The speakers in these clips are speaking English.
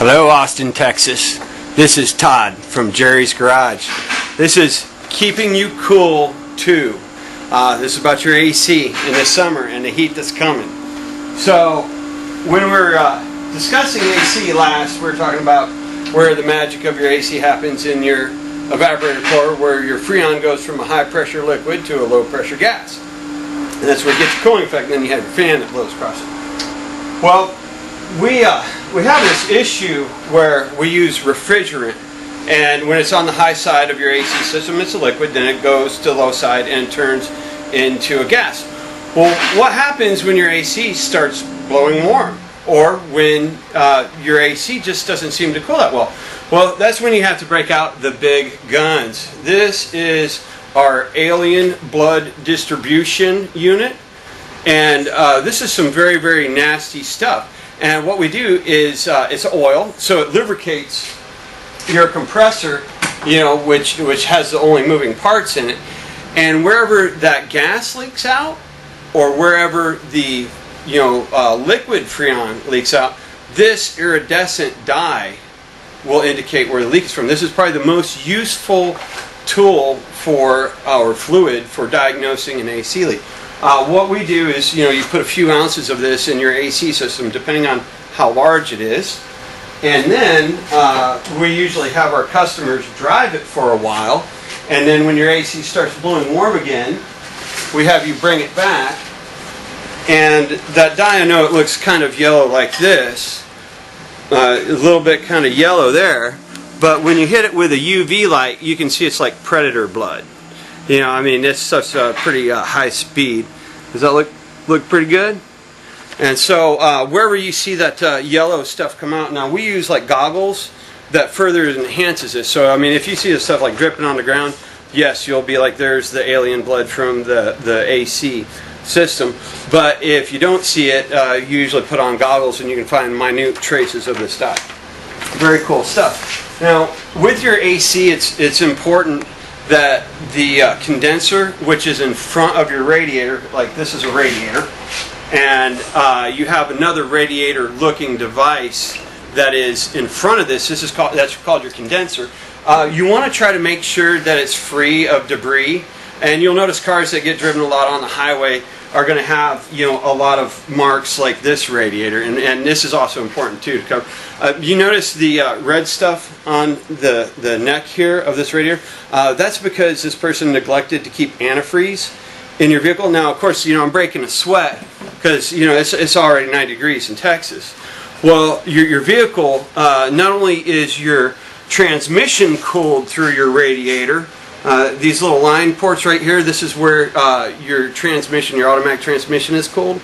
Hello Austin, Texas. This is Todd from Jerry's Garage. This is keeping you cool too. This is about your AC in the summer and the heat that's coming. So when we were discussing AC last, we were talking about where the magic of your AC happens in your evaporator core, where your freon goes from a high pressure liquid to a low pressure gas. And that's where it gets the cooling effect, and then you have your fan that blows across it. Well, we have this issue where we use refrigerant, and when it's on the high side of your AC system, it's a liquid, then it goes to the low side and turns into a gas. Well, what happens when your AC starts blowing warm, or when your AC just doesn't seem to cool that well? Well, that's when you have to break out the big guns. This is our alien blood distribution unit, and this is some very, very nasty stuff. And what we do is it's oil, so it lubricates your compressor, which has the only moving parts in it. And wherever that gas leaks out, or wherever the liquid freon leaks out, this iridescent dye will indicate where the leak is from. This is probably the most useful tool for our fluid for diagnosing an AC leak. What we do is, you put a few ounces of this in your AC system, depending on how large it is, and then we usually have our customers drive it for a while, and then when your AC starts blowing warm again, we have you bring it back, and that dye, I know it looks kind of yellow like this, a little bit kind of yellow there, but when you hit it with a UV light, you can see it's like predator blood. It's such a pretty high speed. Does that look pretty good? And so wherever you see that yellow stuff come out, now we use like goggles that further enhances this. So if you see this stuff like dripping on the ground, yes, you'll be like, there's the alien blood from the AC system. But if you don't see it, you usually put on goggles and you can find minute traces of this dye. Very cool stuff. Now with your AC, it's important that the condenser, which is in front of your radiator, like this is a radiator, and you have another radiator looking device that is in front of this. That's called your condenser. You want to try to make sure that it's free of debris, and you'll notice cars that get driven a lot on the highway are going to have a lot of marks like this radiator, and this is also important too to cover. You notice the red stuff on the neck here of this radiator? That's because this person neglected to keep antifreeze in your vehicle. Now, of course, I'm breaking a sweat because it's already 90 degrees in Texas. Well, your vehicle, not only is your transmission cooled through your radiator, these little line ports right here, this is where your transmission, your automatic transmission is cooled.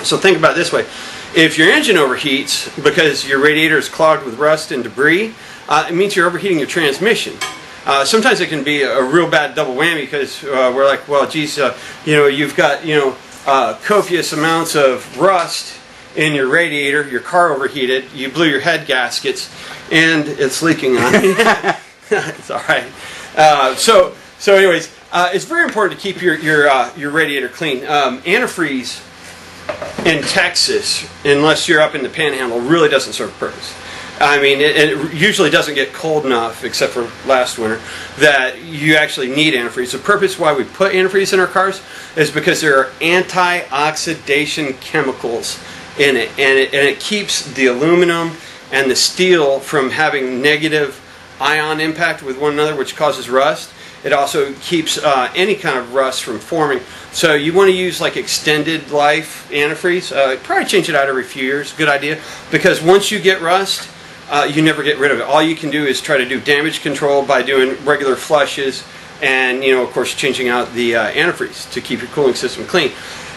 So think about it this way. If your engine overheats because your radiator is clogged with rust and debris, it means you're overheating your transmission. Sometimes it can be a real bad double whammy because we're like, well, geez, you've got copious amounts of rust in your radiator, your car overheated, you blew your head gaskets, and it's leaking on you. It's all right. So anyways, it's very important to keep your radiator clean. Antifreeze in Texas, unless you're up in the Panhandle, really doesn't serve a purpose. It usually doesn't get cold enough, except for last winter, that you actually need antifreeze. The purpose why we put antifreeze in our cars is because there are anti-oxidation chemicals in it, and it keeps the aluminum and the steel from having negative ion impact with one another, which causes rust. It also keeps any kind of rust from forming. So you want to use like extended life antifreeze. Probably change it out every few years. Good idea, because once you get rust, you never get rid of it. All you can do is try to do damage control by doing regular flushes, and of course changing out the antifreeze to keep your cooling system clean.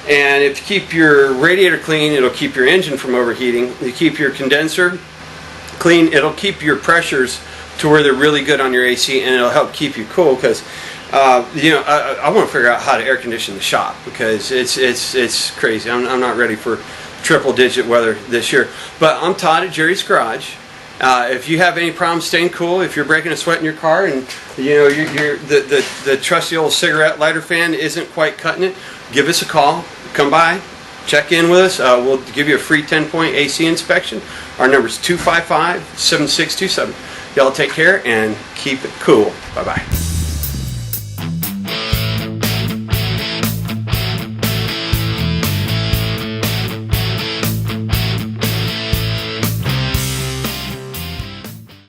And if you keep your radiator clean, it'll keep your engine from overheating. If you keep your condenser clean, it'll keep your pressures to where they're really good on your AC, and it'll help keep you cool. Because I want to figure out how to air condition the shop, because it's crazy. I'm not ready for triple-digit weather this year. But I'm Todd at Jerry's Garage. If you have any problems staying cool, if you're breaking a sweat in your car, and the trusty old cigarette lighter fan isn't quite cutting it, give us a call. Come by, check in with us. We'll give you a free 10-point AC inspection. Our number is 255-7627. Y'all take care and keep it cool. Bye-bye.